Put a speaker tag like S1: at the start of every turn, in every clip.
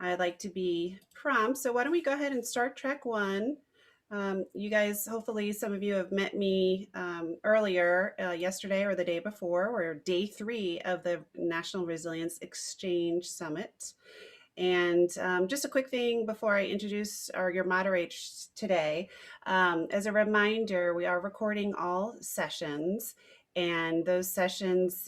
S1: I like to be prompt. So why don't we go ahead and start track one? You guys, hopefully, some of you have met me earlier yesterday or the day before. We're day three of the National Resilience Exchange Summit. And just a quick thing before I introduce your moderators today. As a reminder, we are recording all sessions, and those sessions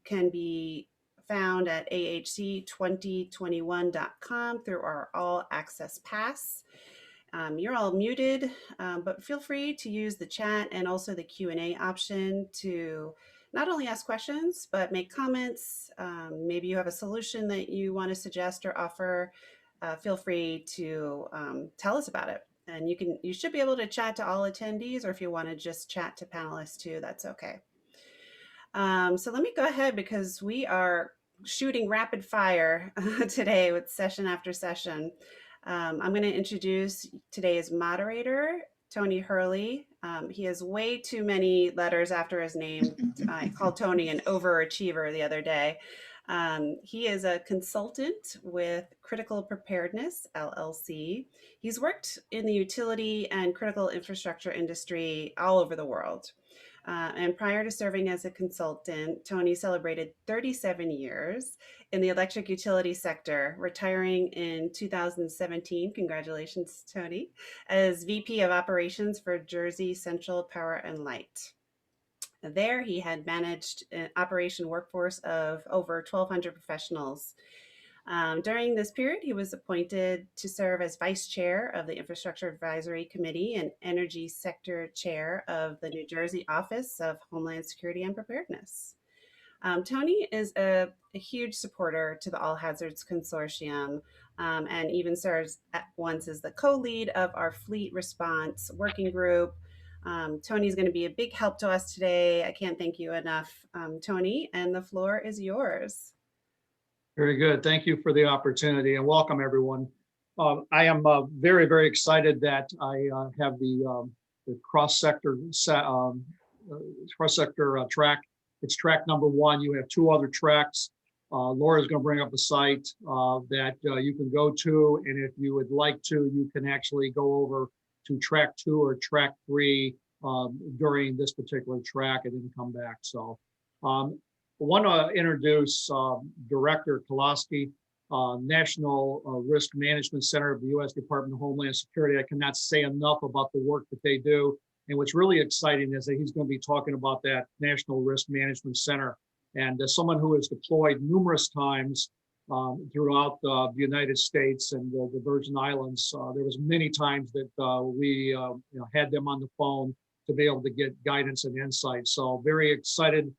S1: can be found at ahc2021.com through our all access pass. You're all muted, but feel free to use the chat and also the Q&A option to not only ask questions, but make comments. Maybe you have a solution that you want to suggest or offer. Feel free to tell us about it. And you should be able to chat to all attendees, or if you want to just chat to panelists too, that's okay. So let me go ahead because we are shooting rapid fire today with session after session. I'm going to introduce today's moderator, Tony Hurley. He has way too many letters after his name. I called Tony an overachiever the other day. He is a consultant with Critical Preparedness, LLC. He's worked in the utility and critical infrastructure industry all over the world. And prior to serving as a consultant, Tony celebrated 37 years in the electric utility sector, retiring in 2017. Congratulations, Tony, as VP of Operations for Jersey Central Power and Light. There, he had managed an operation workforce of over 1,200 professionals. During this period, he was appointed to serve as vice chair of the Infrastructure Advisory Committee and energy sector chair of the New Jersey Office of Homeland Security and Preparedness. Tony is a huge supporter to the All Hazards Consortium and even serves at once as the co-lead of our fleet response working group. Tony's going to be a big help to us today. I can't thank you enough, Tony, and the floor is yours.
S2: Very good. Thank you for the opportunity and welcome everyone. I am very, very excited that I have the cross-sector track. It's track number one. You have two other tracks. Laura is going to bring up a site that you can go to, and if you would like to, you can actually go over to track two or track three during this particular track and then come back. So I want to introduce Director Koloski, National Risk Management Center of the U.S. Department of Homeland Security. I cannot say enough about the work that they do. And what's really exciting is that he's going to be talking about that National Risk Management Center. And as someone who has deployed numerous times throughout the United States and the Virgin Islands, there was many times that we had them on the phone to be able to get guidance and insight. So very excited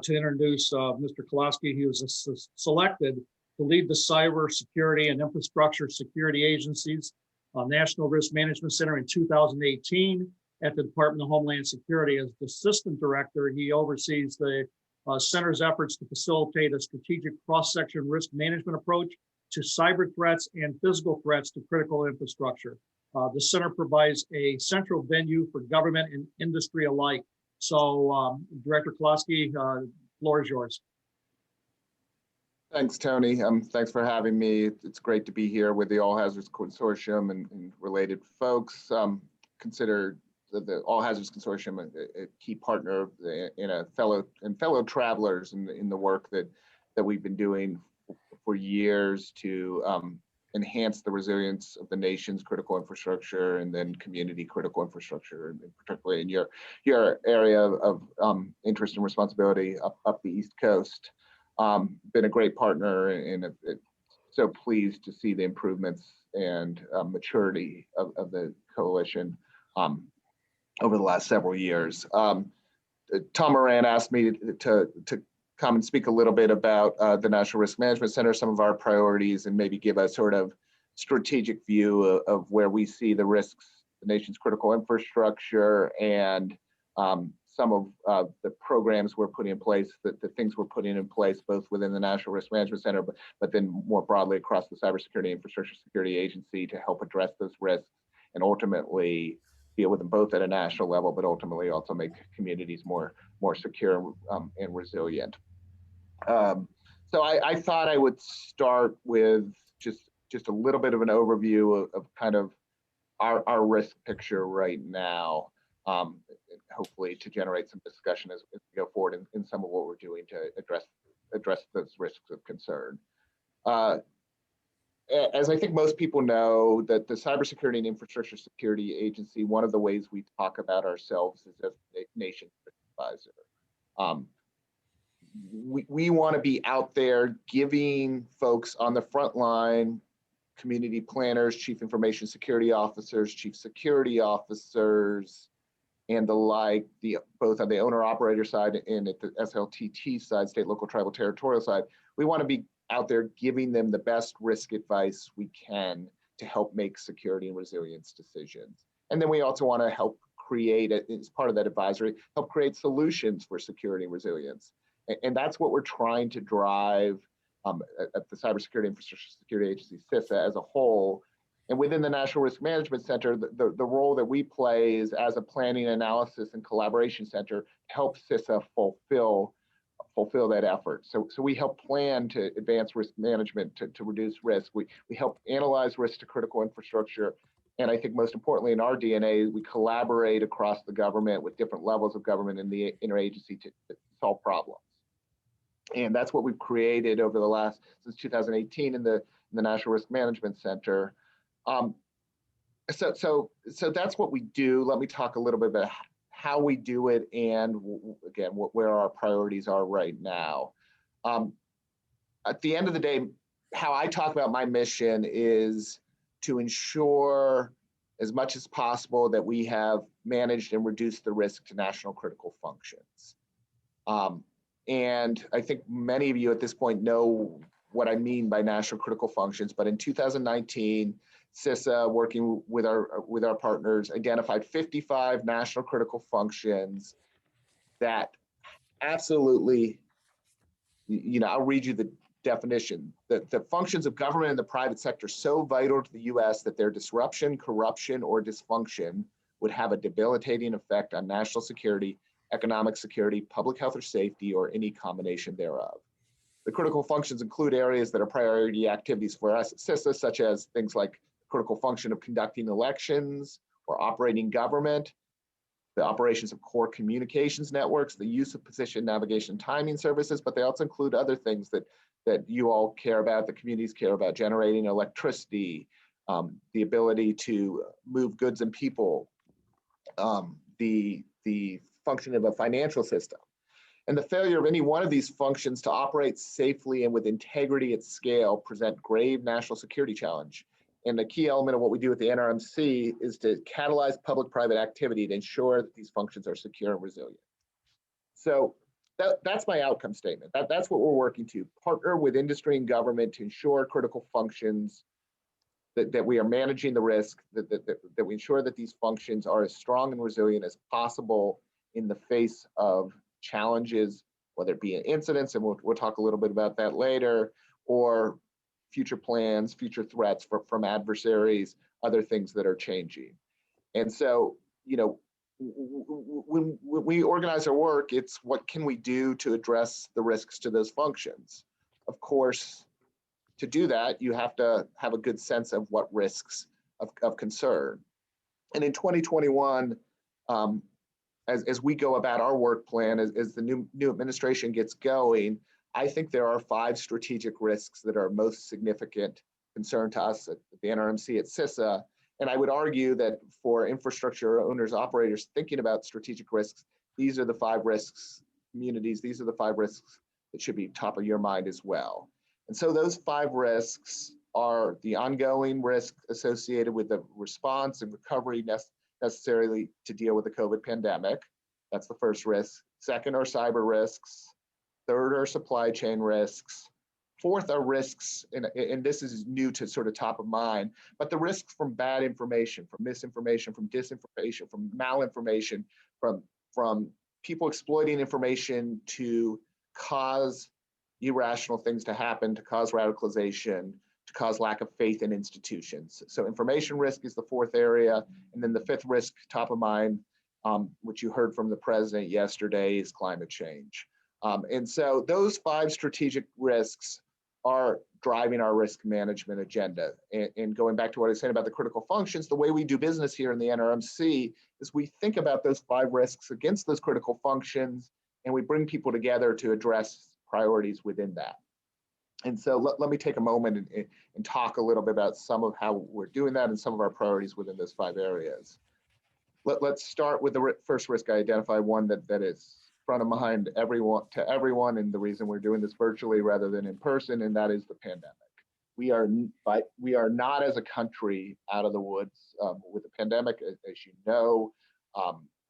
S2: to introduce Mr. Koloski. He was selected to lead the Cyber Security and Infrastructure Security Agency's National Risk Management Center in 2018 at the Department of Homeland Security. As the Assistant Director, he oversees the center's efforts to facilitate a strategic cross-section risk management approach to cyber threats and physical threats to critical infrastructure. The center provides a central venue for government and industry alike. So, Director Koloski, floor is yours.
S3: Thanks, Tony. Thanks for having me. It's great to be here with the All Hazards Consortium and related folks. Consider the All Hazards Consortium a key partner in fellow travelers in the work that we've been doing for years to enhance the resilience of the nation's critical infrastructure and then community critical infrastructure, and particularly in your area of interest and responsibility up the East Coast. Been a great partner, and so pleased to see the improvements and maturity of the coalition over the last several years. Tom Moran asked me to come and speak a little bit about the National Risk Management Center, some of our priorities, and maybe give a sort of strategic view of where we see the risks, the nation's critical infrastructure, and some of the programs we're putting in place, the things we're putting in place, both within the National Risk Management Center, but then more broadly across the Cybersecurity Infrastructure Security Agency to help address those risks and ultimately deal with them both at a national level, but ultimately also make communities more secure and resilient. So I thought I would start with just just a little bit of an overview of kind of our risk picture right now, hopefully to generate some discussion as we go forward in some of what we're doing to address those risks of concern. As I think most people know, that the Cybersecurity and Infrastructure Security Agency, one of the ways we talk about ourselves is as a nation's risk advisor. We want to be out there giving folks on the front line, community planners, chief information security officers, chief security officers, and the like, both on the owner operator side and at the SLTT side, state, local, tribal, territorial side, we want to be out there giving them the best risk advice we can to help make security and resilience decisions. And then we also want to help create, as part of that advisory, help create solutions for security and resilience. And that's what we're trying to drive at the Cybersecurity Infrastructure Security Agency, CISA, as a whole. And within the National Risk Management Center, the role that we play is as a planning, analysis, and collaboration center to help CISA fulfill that effort. So we help plan to advance risk management to reduce risk. We help analyze risk to critical infrastructure. And I think most importantly in our DNA, we collaborate across the government with different levels of government in the interagency to solve problems. And that's what we've created over the since 2018 in the National Risk Management Center. So that's what we do. Let me talk a little bit about how we do it, and again, where our priorities are right now. At the end of the day, how I talk about my mission is to ensure as much as possible that we have managed and reduced the risk to national critical functions. And I think many of you at this point know what I mean by national critical functions, but in 2019, CISA, working with our partners, identified 55 national critical functions that absolutely, I'll read you the definition. The functions of government and the private sector so vital to the US that their disruption, corruption, or dysfunction would have a debilitating effect on national security, economic security, public health or safety, or any combination thereof. The critical functions include areas that are priority activities for us at CISA, such as things like critical function of conducting elections or operating government, the operations of core communications networks, the use of position, navigation, timing services, but they also include other things that you all care about, the communities care about: generating electricity, the ability to move goods and people, the function of a financial system. And the failure of any one of these functions to operate safely and with integrity at scale present grave national security challenge. And the key element of what we do at the NRMC is to catalyze public-private activity to ensure that these functions are secure and resilient. So that's my outcome statement. That's what we're working to: partner with industry and government to ensure critical functions, that we are managing the risk, that we ensure that these functions are as strong and resilient as possible in the face of challenges, whether it be incidents, and we'll talk a little bit about that later, or future plans, future threats from adversaries, other things that are changing. And so, when we organize our work, it's what can we do to address the risks to those functions? Of course, to do that, you have to have a good sense of what risks of concern. And in 2021, as we go about our work plan, as the new administration gets going, I think there are 5 strategic risks that are most significant concern to us at the NRMC at CISA. And I would argue that for infrastructure owners, operators thinking about strategic risks, these are the 5 risks, communities, these are the 5 risks that should be top of your mind as well. And so those 5 risks are the ongoing risk associated with the response and recovery necessarily to deal with the COVID pandemic. That's the first risk. Second are cyber risks. Third are supply chain risks. Fourth are risks, and this is new to sort of top of mind, but the risks from bad information, from misinformation, from disinformation, from malinformation, from people exploiting information to cause irrational things to happen, to cause radicalization, to cause lack of faith in institutions. So information risk is the 4th area. And then the 5th risk, top of mind, which you heard from the president yesterday, is climate change. And so those 5 strategic risks are driving our risk management agenda. And going back to what I was saying about the critical functions, the way we do business here in the NRMC is we think about those 5 risks against those critical functions, and we bring people together to address priorities within that. And so let me take a moment and talk a little bit about some of how we're doing that and some of our priorities within those 5 areas. Let's start with the first risk I identified, one that is front of mind everyone, and the reason we're doing this virtually rather than in person, and that is the pandemic. We are not as a country out of the woods with the pandemic, as you know.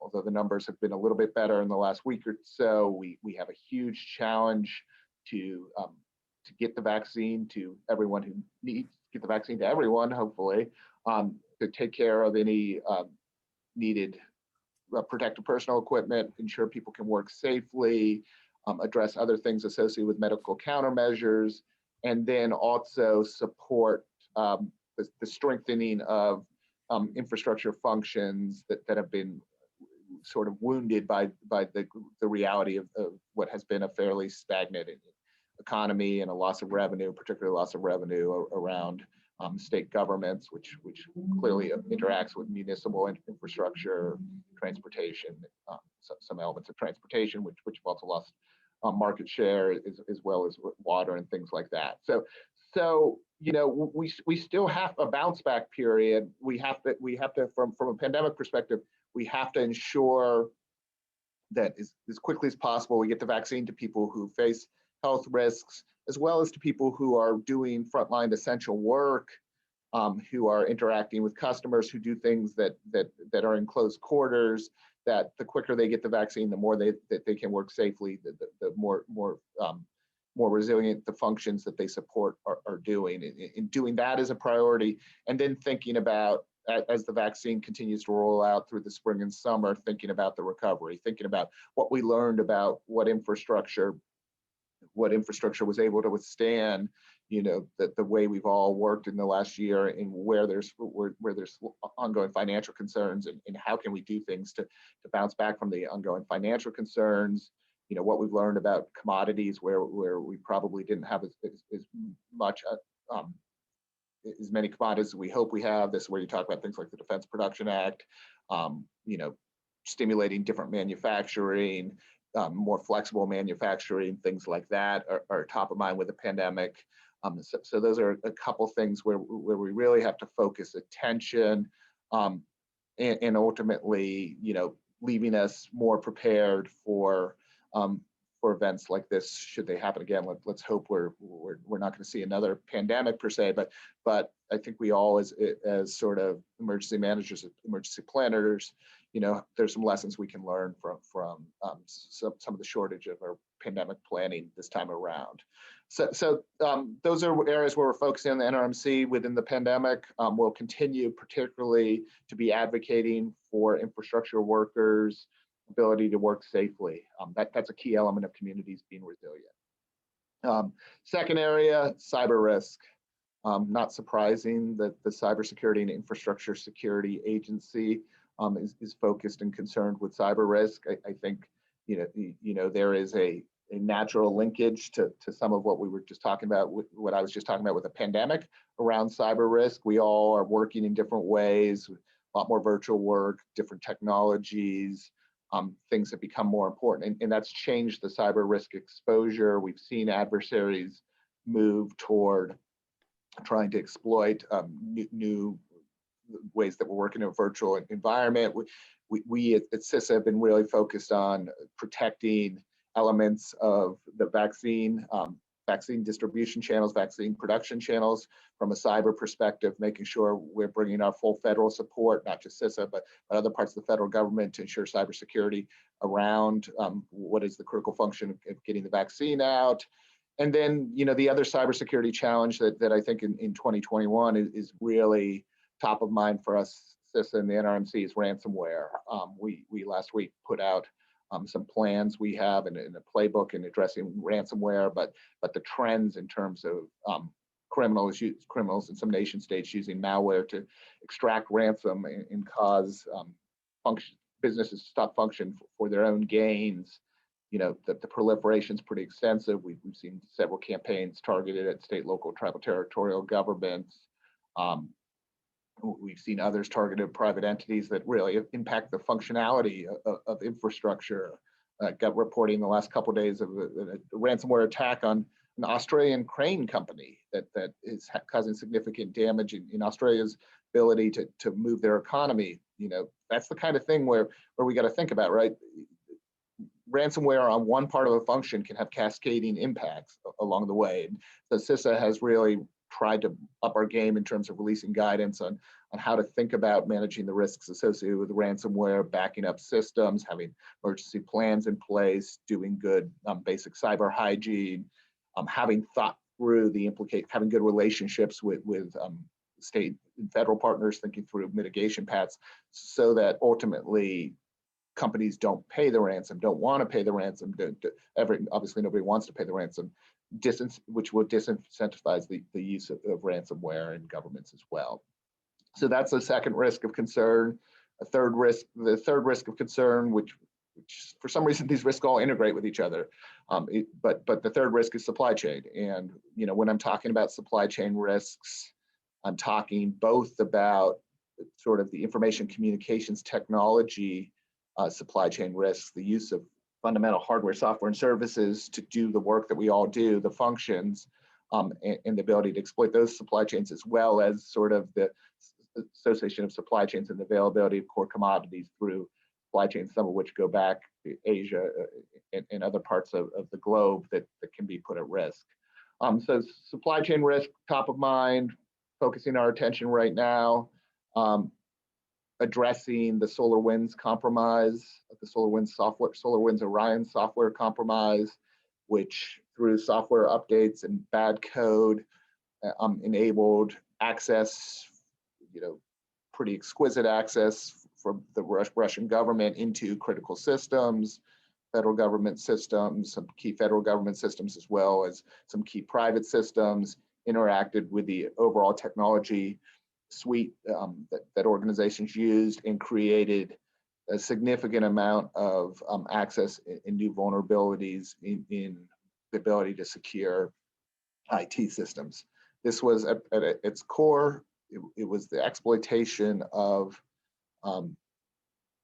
S3: Although the numbers have been a little bit better in the last week or so, we have a huge challenge to get the vaccine to everyone who needs, get the vaccine to everyone, hopefully, to take care of any needed protective personal equipment, ensure people can work safely, address other things associated with medical countermeasures, and then also support the strengthening of infrastructure functions that have been sort of wounded by the reality of what has been a fairly stagnant economy and a loss of revenue, particularly loss of revenue around state governments, which clearly interacts with municipal infrastructure, transportation, some elements of transportation, which have also lost market share, as well as water and things like that. So you know, we still have a bounce back period. We have to from a pandemic perspective, we have to ensure that as quickly as possible we get the vaccine to people who face health risks, as well as to people who are doing frontline essential work, who are interacting with customers, who do things that are in close quarters. That the quicker they get the vaccine, the more that they can work safely, the more resilient the functions that they support are doing. In doing that is a priority, and then thinking about, as the vaccine continues to roll out through the spring and summer, thinking about the recovery, thinking about what we learned about what infrastructure was able to withstand, you know, the way we've all worked in the last year, and where there's ongoing financial concerns, and how can we do things to bounce back from the ongoing financial concerns. You know, what we've learned about commodities, where we probably didn't have as much as many commodities as we hope we have. This is where you talk about things like the Defense Production Act, you know, stimulating different manufacturing, more flexible manufacturing, things like that are top of mind with the pandemic. So those are a couple things where we really have to focus attention, and ultimately, you know, leaving us more prepared for events like this should they happen again. Let's hope we're not going to see another pandemic per se, but I think we all as sort of emergency managers, emergency planners, you know, there's some lessons we can learn from some of the shortage of our pandemic planning this time around. So those are areas where we're focusing on the NRMC within the pandemic. We'll continue particularly to be advocating for infrastructure workers' ability to work safely. That's a key element of communities being resilient. Second area, cyber risk. Not surprising that the Cybersecurity and Infrastructure Security Agency is focused and concerned with cyber risk. I think you know there is a natural linkage to some of what we were just talking about, what I was just talking about with the pandemic around cyber risk. We all are working in different ways, a lot more virtual work, different technologies. Things have become more important, and that's changed the cyber risk exposure. We've seen adversaries move toward trying to exploit new ways that we're working in a virtual environment. We at CISA have been really focused on protecting elements of the vaccine distribution channels, vaccine production channels from a cyber perspective, making sure we're bringing our full federal support, not just CISA, but other parts of the federal government to ensure cybersecurity around what is the critical function of getting the vaccine out. And then, you know, the other cybersecurity challenge that I think in 2021 is really top of mind for us, CISA and the NRMC, is ransomware. We last week put out some plans we have in a playbook in addressing ransomware, but the trends in terms of criminals in some nation states using malware to extract ransom and cause businesses to stop function for their own gains, the proliferation is pretty extensive. We've seen several campaigns targeted at state, local, tribal, territorial governments. We've seen others targeted at private entities that really impact the functionality of infrastructure. Got reporting the last couple of days of a ransomware attack on an Australian crane company that is causing significant damage in Australia's ability to move their economy. That's the kind of thing where we got to think about, right? Ransomware on one part of a function can have cascading impacts along the way. And so CISA has really tried to up our game in terms of releasing guidance on how to think about managing the risks associated with ransomware, backing up systems, having emergency plans in place, doing good basic cyber hygiene, having thought through having good relationships with state and federal partners, thinking through mitigation paths, so that ultimately companies don't pay the ransom, don't want to pay the ransom. Obviously, nobody wants to pay the ransom, which will disincentivize the use of ransomware in governments as well. So that's a second risk of concern. The third risk of concern, which for some reason these risks all integrate with each other, but the third risk is supply chain. And when I'm talking about supply chain risks, I'm talking both about sort of the information communications technology supply chain risks, the use of fundamental hardware, software, and services to do the work that we all do, the functions, and the ability to exploit those supply chains, as well as sort of the association of supply chains and the availability of core commodities through supply chains, some of which go back to Asia and other parts of the globe that can be put at risk. So supply chain risk, top of mind, focusing our attention right now, addressing the SolarWinds compromise, the SolarWinds Orion software compromise, which through software updates and bad code enabled access, pretty exquisite access from the Russian government into critical systems, federal government systems, some key federal government systems, as well as some key private systems, interacted with the overall technology suite that organizations used, and created a significant amount of access and new vulnerabilities in the ability to secure IT systems. This was at its core, it was the exploitation of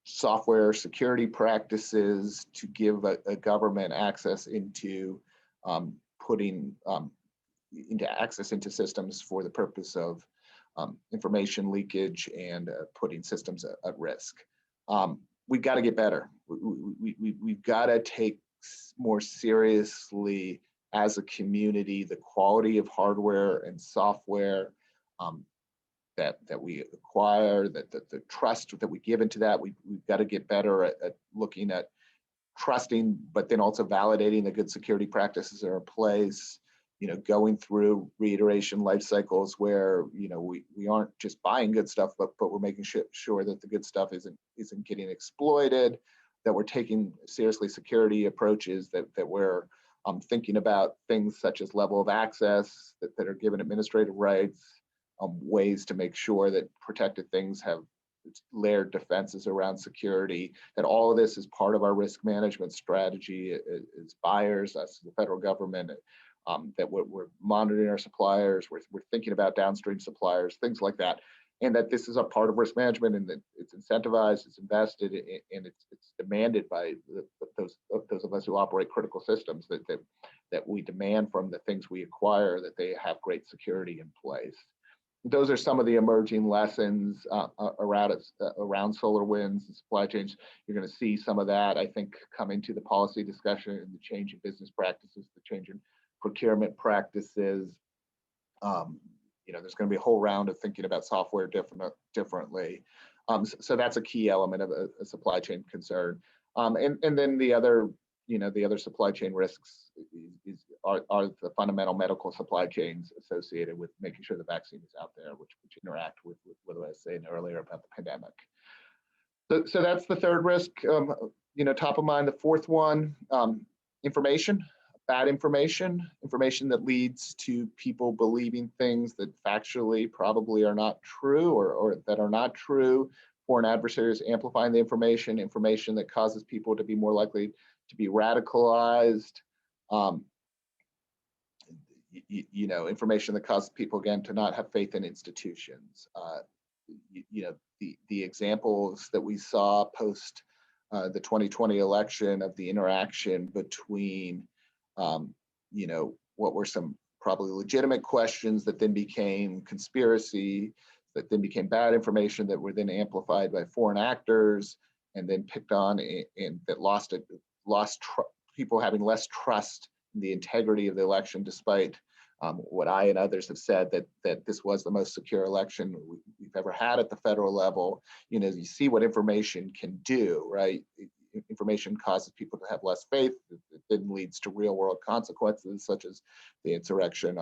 S3: software security practices to give a government access into putting access into systems for the purpose of information leakage and putting systems at risk. We've got to get better. We've got to take more seriously as a community the quality of hardware and software that we acquire, that the trust that we give into that. We've got to get better at looking at trusting, but then also validating the good security practices that are in place. Going through reiteration life cycles where we aren't just buying good stuff, but we're making sure that the good stuff isn't getting exploited, that we're taking seriously security approaches, that we're thinking about things such as level of access, that are given administrative rights, ways to make sure that protected things have layered defenses around security, that all of this is part of our risk management strategy as buyers, us, the federal government, that we're monitoring our suppliers, we're thinking about downstream suppliers, things like that, and that this is a part of risk management, and that it's incentivized, it's invested, and it's demanded by those of us who operate critical systems, that we demand from the things we acquire that they have great security in place. Those are some of the emerging lessons around SolarWinds and supply chains. You're going to see some of that, I think, come into the policy discussion and the change in business practices, the change in procurement practices. There's going to be a whole round of thinking about software differently. So that's a key element of a supply chain concern. And then the other supply chain risks are the fundamental medical supply chains associated with making sure the vaccine is out there, which interact with what I was saying earlier about the pandemic. So that's the third risk, top of mind. The fourth one, information. Bad information that leads to people believing things that factually probably are not true or that are not true. Foreign adversaries amplifying the information that causes people to be more likely to be radicalized. Um, information that causes people, again, to not have faith in institutions. The examples that we saw post the 2020 election of the interaction between, what were some probably legitimate questions that then became conspiracy, that then became bad information that were then amplified by foreign actors and then picked on, and that lost people having less trust in the integrity of the election, despite what I and others have said, that this was the most secure election we've ever had at the federal level. You see what information can do, right? Information causes people to have less faith. It then leads to real world consequences, such as the insurrection,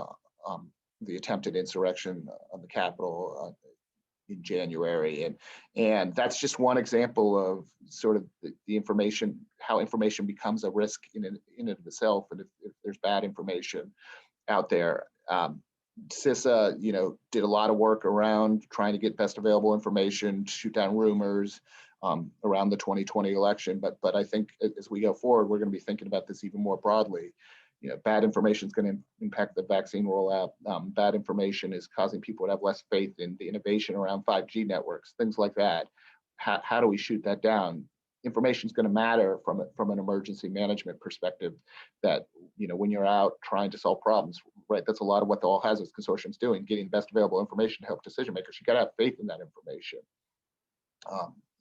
S3: the attempted insurrection on the Capitol in January. And that's just one example of sort of the information, how information becomes a risk in and of itself. And if there's bad information out there. CISA, did a lot of work around trying to get best available information, shoot down rumors around the 2020 election. But I think as we go forward, we're going to be thinking about this even more broadly. Bad information is going to impact the vaccine rollout. Bad information is causing people to have less faith in the innovation around 5G networks, things like that. How do we shoot that down? Information is going to matter from an emergency management perspective, that when you're out trying to solve problems, right? That's a lot of what the All Hazards Consortium is doing, getting the best available information to help decision makers. You got to have faith in that information.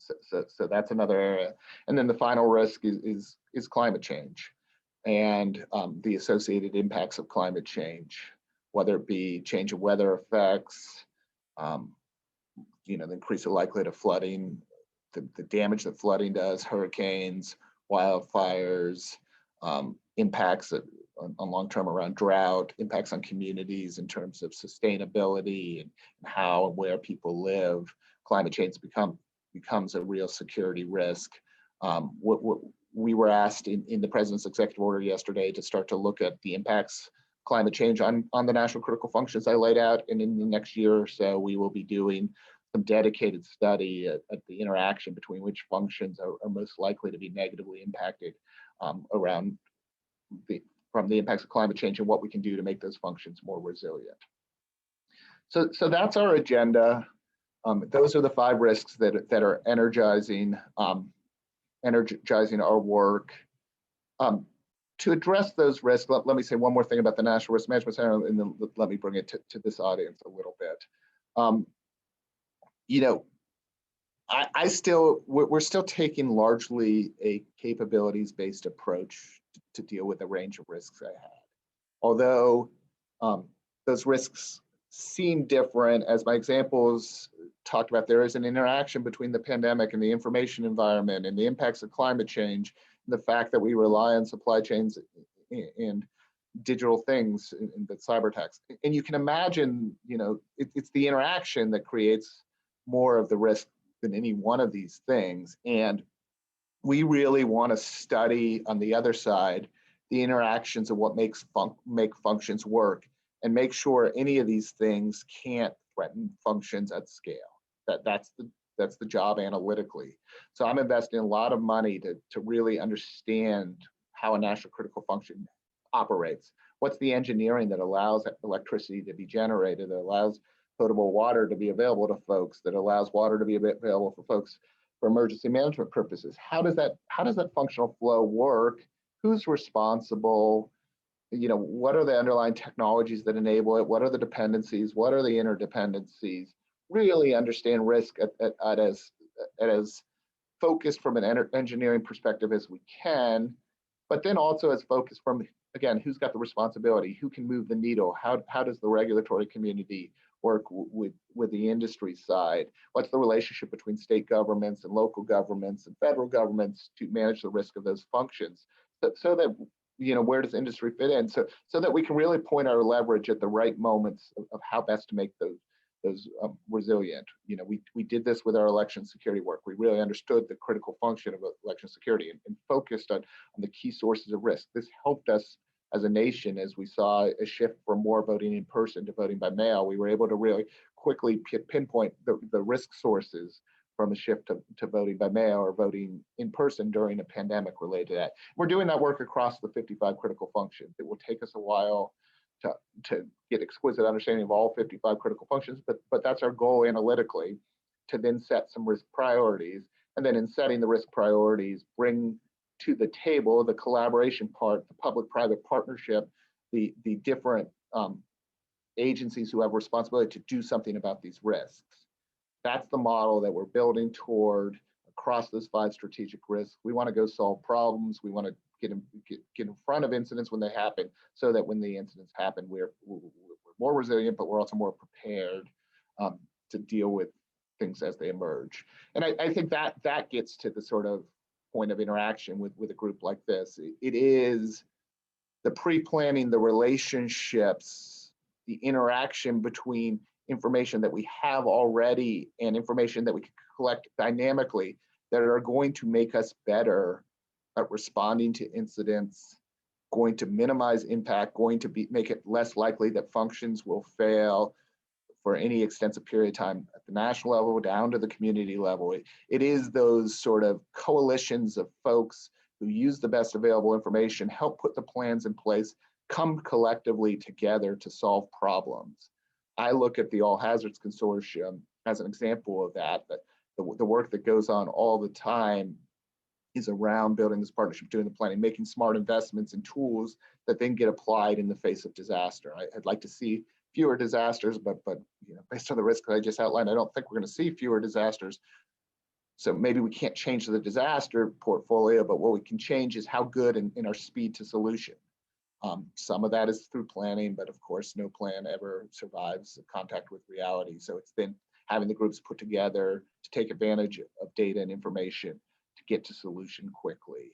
S3: So that's another area. And then the final risk is climate change and the associated impacts of climate change, whether it be change of weather effects, the increased likelihood of flooding, the damage that flooding does, hurricanes, wildfires, impacts on long-term around drought, impacts on communities in terms of sustainability and how and where people live. Climate change becomes a real security risk. We were asked in the President's executive order yesterday to start to look at the impacts climate change on the national critical functions I laid out, and in the next year or so, we will be doing some dedicated study at the interaction between which functions are most likely to be negatively impacted from the impacts of climate change, and what we can do to make those functions more resilient. So that's our agenda. Those are the 5 risks that are energizing our work. To address those risks, let me say one more thing about the National Risk Management Center, and then let me bring it to this audience a little bit. We're still taking largely a capabilities-based approach to deal with a range of risks I had. Although those risks seem different, as my examples talked about, there is an interaction between the pandemic and the information environment and the impacts of climate change, and the fact that we rely on supply chains and digital things and the cyber attacks. And you can imagine, it's the interaction that creates more of the risk than any one of these things. And we really want to study on the other side the interactions of what make functions work, and make sure any of these things can't threaten functions at scale. That's the job analytically. So I'm investing a lot of money to really understand how a national critical function operates. What's the engineering that allows electricity to be generated, that allows potable water to be available to folks, that allows water to be available for folks for emergency management purposes? How does that functional flow work? Who's responsible? What are the underlying technologies that enable it? What are the dependencies? What are the interdependencies? Really understand risk at as focused from an engineering perspective as we can, but then also as focused from, again, who's got the responsibility? Who can move the needle? How does the regulatory community work with the industry side? What's the relationship between state governments and local governments and federal governments to manage the risk of those functions? So that, where does industry fit in? So that we can really point our leverage at the right moments of how best to make those resilient. We did this with our election security work. We really understood the critical function of election security and focused on the key sources of risk. This helped us as a nation as we saw a shift from more voting in person to voting by mail. We were able to really quickly pinpoint the risk sources from a shift to voting by mail or voting in person during a pandemic related to that. We're doing that work across the 55 critical functions. It will take us a while to get exquisite understanding of all 55 critical functions, but that's our goal analytically, to then set some risk priorities. And then in setting the risk priorities, bring to the table the collaboration part, the public-private partnership, the different agencies who have responsibility to do something about these risks. That's the model that we're building toward across those 5 strategic risks. We want to go solve problems. We want to get in front of incidents when they happen, so that when the incidents happen, we're more resilient, but we're also more prepared to deal with things as they emerge. And I think that gets to the sort of point of interaction with a group like this. It is the pre-planning, the relationships, the interaction between information that we have already and information that we can collect dynamically that are going to make us better at responding to incidents, going to minimize impact, going to make it less likely that functions will fail for any extensive period of time at the national level down to the community level. It is those sort of coalitions of folks who use the best available information, help put the plans in place, come collectively together to solve problems. I look at the All Hazards Consortium as an example of that, but the work that goes on all the time is around building this partnership, doing the planning, making smart investments and tools that then get applied in the face of disaster. I'd like to see fewer disasters, but based on the risk that I just outlined, I don't think we're going to see fewer disasters. So maybe we can't change the disaster portfolio, but what we can change is how good in our speed to solution. Some of that is through planning, but of course, no plan ever survives contact with reality. So it's then having the groups put together to take advantage of data and information to get to solution quickly.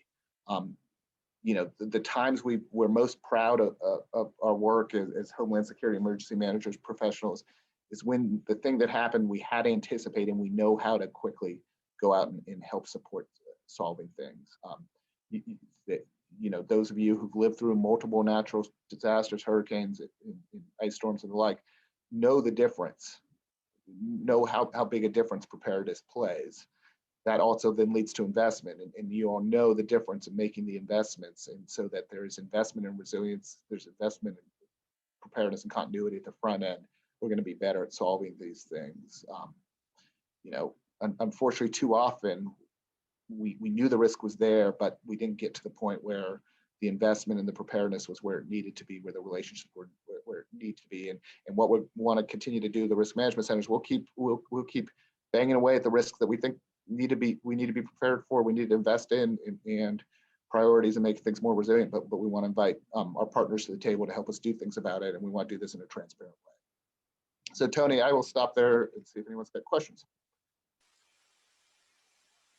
S3: The times we're most proud of our work as Homeland Security emergency managers, professionals, is when the thing that happened we had anticipated and we know how to quickly go out and help support solving things. Those of you who've lived through multiple natural disasters, hurricanes, ice storms and the like, know the difference, know how big a difference preparedness plays. That also then leads to investment, and you all know the difference in making the investments, and so that there is investment in resilience, there's investment in preparedness and continuity at the front end. We're going to be better at solving these things. Unfortunately, too often we knew the risk was there, but we didn't get to the point where the investment and the preparedness was where it needed to be, where the relationships were where it needed to be. And what we want to continue to do, the risk management centers, we'll keep banging away at the risks that we think we need to be prepared for, we need to invest in and priorities and make things more resilient, but we want to invite our partners to the table to help us do things about it, and we want to do this in a transparent way. So Tony, I will stop there and see if anyone's got questions.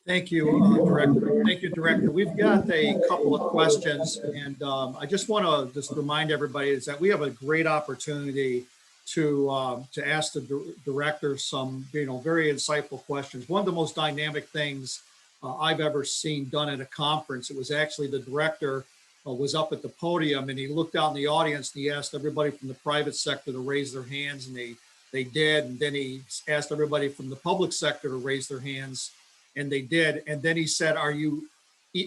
S2: Thank you, Director. Thank you, Director. We've got a couple of questions, and I just want to remind everybody is that we have a great opportunity to ask the director some very insightful questions. One of the most dynamic things I've ever seen done at a conference. It was actually the director was up at the podium and he looked out in the audience and he asked everybody from the private sector to raise their hands, and they did. And then he asked everybody from the public sector to raise their hands, and they did. And then he said, are you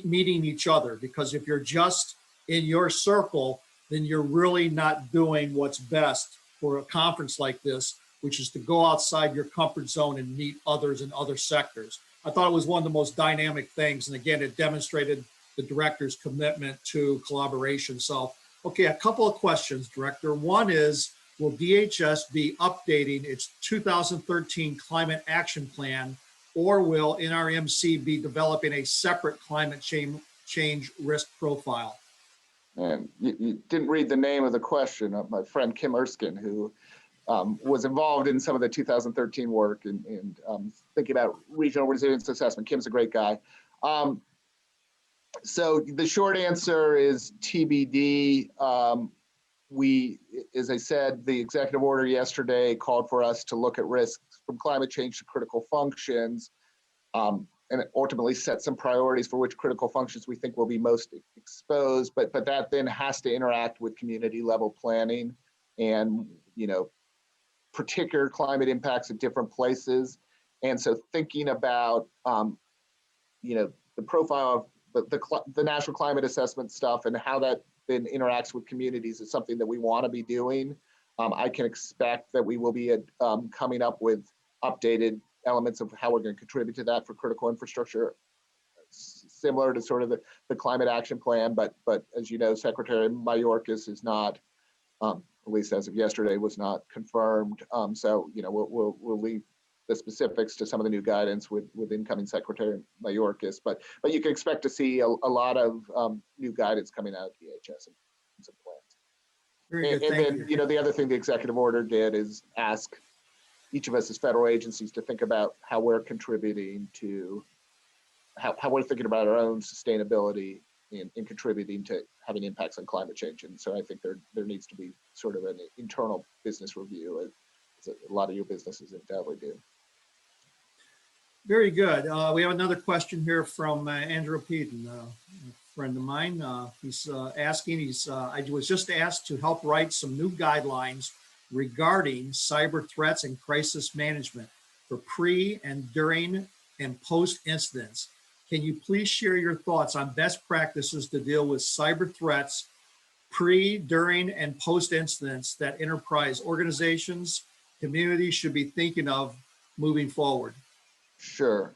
S2: meeting each other? Because if you're just in your circle, then you're really not doing what's best for a conference like this, which is to go outside your comfort zone and meet others in other sectors. I thought it was one of the most dynamic things. And again, it demonstrated the director's commitment to collaboration. So, okay, a couple of questions, Director. One is, will DHS be updating its 2013 Climate Action Plan, or will NRMC be developing a separate climate change risk profile?
S3: And you didn't read the name of the question. My friend Kim Erskine, who was involved in some of the 2013 work and thinking about regional resilience assessment. Kim's a great guy. So the short answer is TBD. As I said, the executive order yesterday called for us to look at risks from climate change to critical functions, and it ultimately set some priorities for which critical functions we think will be most exposed. But that then has to interact with community level planning and particular climate impacts at different places. And so thinking about, the profile of the national climate assessment stuff and how that then interacts with communities is something that we want to be doing. I can expect that we will be coming up with updated elements of how we're going to contribute to that for critical infrastructure, similar to sort of the climate action plan. But as you know, Secretary Mayorkas is not, at least as of yesterday, was not confirmed. So we'll leave the specifics to some of the new guidance with incoming Secretary Mayorkas. But you can expect to see a lot of new guidance coming out of DHS and some plans.
S2: Very good.
S3: And
S2: Thank
S3: then,
S2: you.
S3: the other thing the executive order did is ask each of us as federal agencies to think about how we're contributing to, how we're thinking about our own sustainability in contributing to having impacts on climate change. And so I think there needs to be sort of an internal business review, as a lot of your businesses undoubtedly do.
S2: Very good. We have another question here from Andrew Peden, a friend of mine. He's asking, I was just asked to help write some new guidelines regarding cyber threats and crisis management for pre and during and post incidents. Can you please share your thoughts on best practices to deal with cyber threats pre, during, and post incidents that enterprise organizations, communities should be thinking of moving forward?
S3: Sure.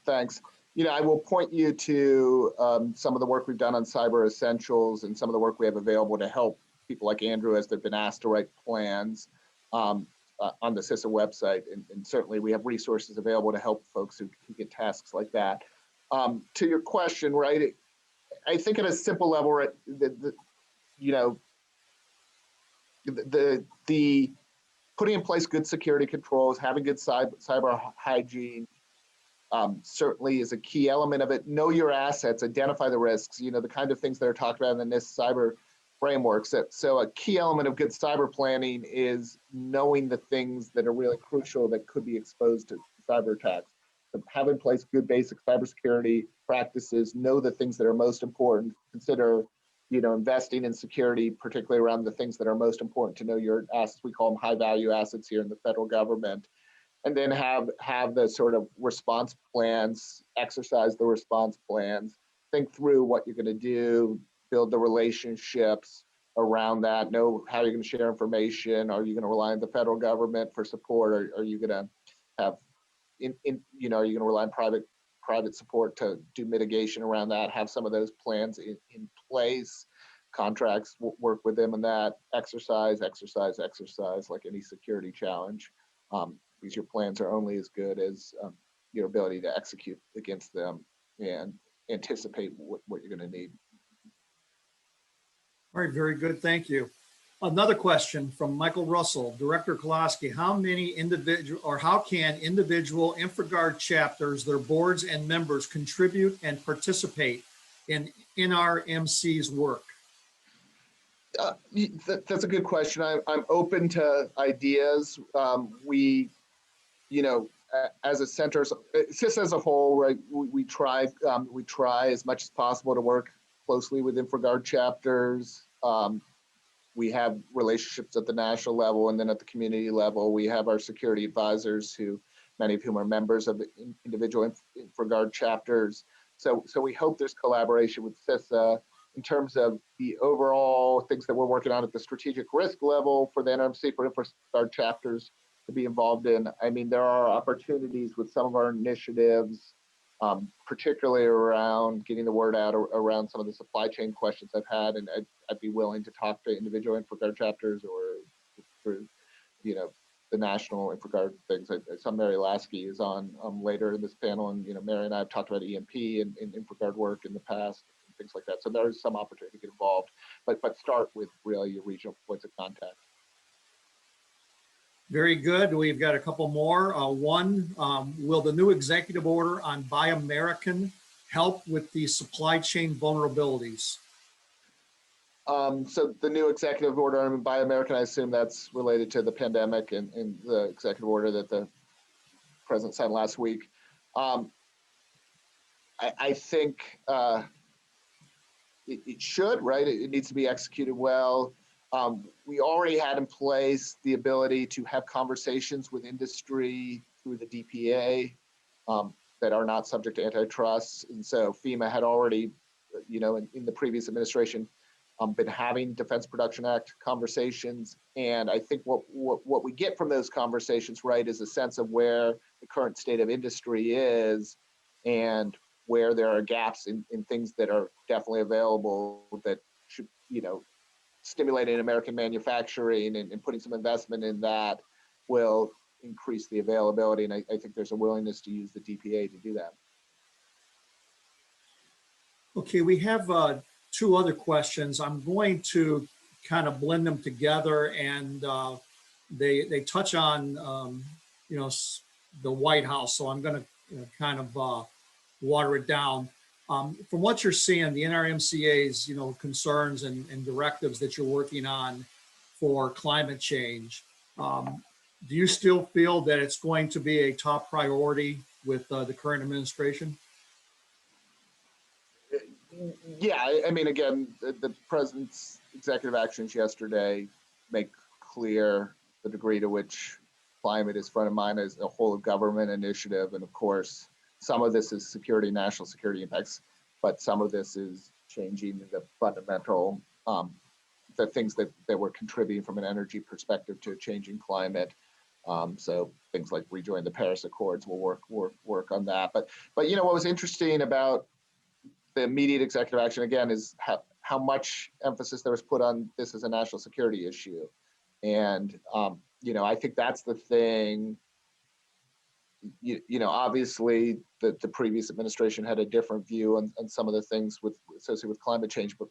S3: Thanks. I will point you to some of the work we've done on Cyber Essentials and some of the work we have available to help people like Andrew as they've been asked to write plans on the CISA website. And certainly we have resources available to help folks who get tasks like that. To your question, right, I think at a simple level, right, the putting in place good security controls, having good cyber hygiene, certainly is a key element of it. Know your assets, identify the risks, the kind of things that are talked about in the NIST cyber framework. So a key element of good cyber planning is knowing the things that are really crucial that could be exposed to cyber attacks. So have in place good basic cybersecurity practices, know the things that are most important, consider investing in security, particularly around the things that are most important to know your assets. We call them high value assets here in the federal government. And then have the sort of response plans, exercise the response plans, think through what you're going to do, build the relationships around that, know how you're going to share information. Are you going to rely on the federal government for support? Or are you going to have, are you going to rely on private support to do mitigation around that? Have some of those plans in place, contracts, work with them in that, exercise like any security challenge. Because your plans are only as good as your ability to execute against them and anticipate what you're going to need.
S2: All right, very good. Thank you. Another question from Michael Russell, Director Kolaski. How can individual InfraGard chapters, their boards and members contribute and participate in NRMC's work?
S3: That's a good question. I'm open to ideas. As a center, just as a whole, right, we try as much as possible to work closely with InfraGard chapters. We have relationships at the national level, and then at the community level, we have our security advisors, many of whom are members of the individual InfraGard chapters. So we hope there's collaboration with CISA in terms of the overall things that we're working on at the strategic risk level for the NRMC, for InfraGard chapters to be involved in. I mean, there are opportunities with some of our initiatives, particularly around getting the word out around some of the supply chain questions I've had, and I'd be willing to talk to individual InfraGard chapters or through, the national InfraGard things. I saw Mary Lasky is on later in this panel, and Mary and I have talked about EMP and InfraGard work in the past, and things like that. So there's some opportunity to get involved, but start with really your regional points of contact.
S2: Very good. We've got a couple more. One, will the new executive order on Buy American help with the supply chain vulnerabilities?
S3: So the new executive order on Buy American, I assume that's related to the pandemic and the executive order that the president signed last week. I think it should, right? It needs to be executed well. We already had in place the ability to have conversations with industry through the DPA that are not subject to antitrust. And so FEMA had already, in the previous administration, been having Defense Production Act conversations. And I think what we get from those conversations, right, is a sense of where the current state of industry is and where there are gaps in things that are definitely available that should, stimulating American manufacturing and putting some investment in that will increase the availability. And I think there's a willingness to use the DPA to do that.
S2: Okay, we have two other questions. I'm going to kind of blend them together, and they touch on the White House. So I'm going to kind of water it down. From what you're seeing, the NRMCA's concerns and directives that you're working on for climate change, do you still feel that it's going to be a top priority with the current administration?
S3: Yeah, I mean, again, the president's executive actions yesterday make clear the degree to which climate is front of mind as a whole of government initiative. And of course, some of this is national security impacts, but some of this is changing the fundamental, the things that were contributing from an energy perspective to a changing climate. So things like rejoin the Paris Accords will work on that. But what was interesting about the immediate executive action, again, is how much emphasis there was put on this as a national security issue. And, I think that's the thing. Obviously the previous administration had a different view on some of the things associated with climate change, but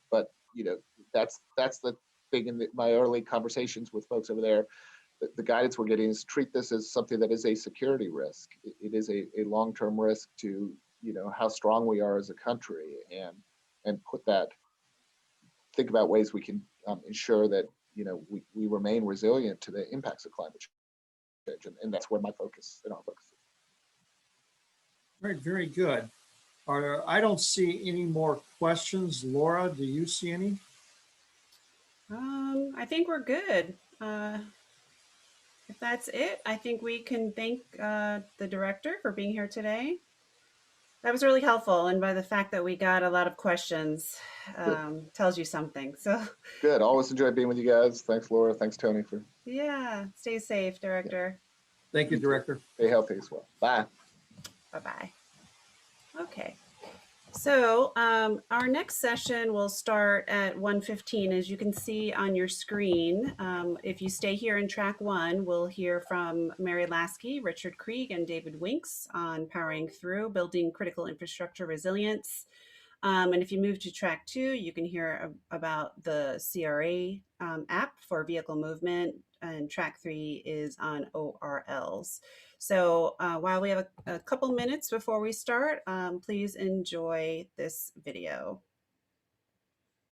S3: that's the thing in my early conversations with folks over there. The guidance we're getting is treat this as something that is a security risk. It is a long-term risk to how strong we are as a country, and think about ways we can ensure that we remain resilient to the impacts of climate change, and that's where my focus and our focus is.
S2: Very, very good. I don't see any more questions. Laura, do you see any?
S1: I think we're good. If that's it, I think we can thank the director for being here today. That was really helpful, and by the fact that we got a lot of questions, tells you something. So
S3: good. Always enjoy being with you guys. Thanks, Laura. Thanks, Tony, for.
S1: Yeah. Stay safe, Director.
S2: Thank you, Director.
S3: Stay healthy as well. Bye.
S1: Bye-bye. Okay. So our next session will start at 1:15, as you can see on your screen. If you stay here in track 1, we'll hear from Mary Lasky, Richard Krieg, and David Winks on powering through building critical infrastructure resilience. And if you move to track 2, you can hear about the CRA app for vehicle movement, and track 3 is on ORLs. So while we have a couple minutes before we start, please enjoy this video.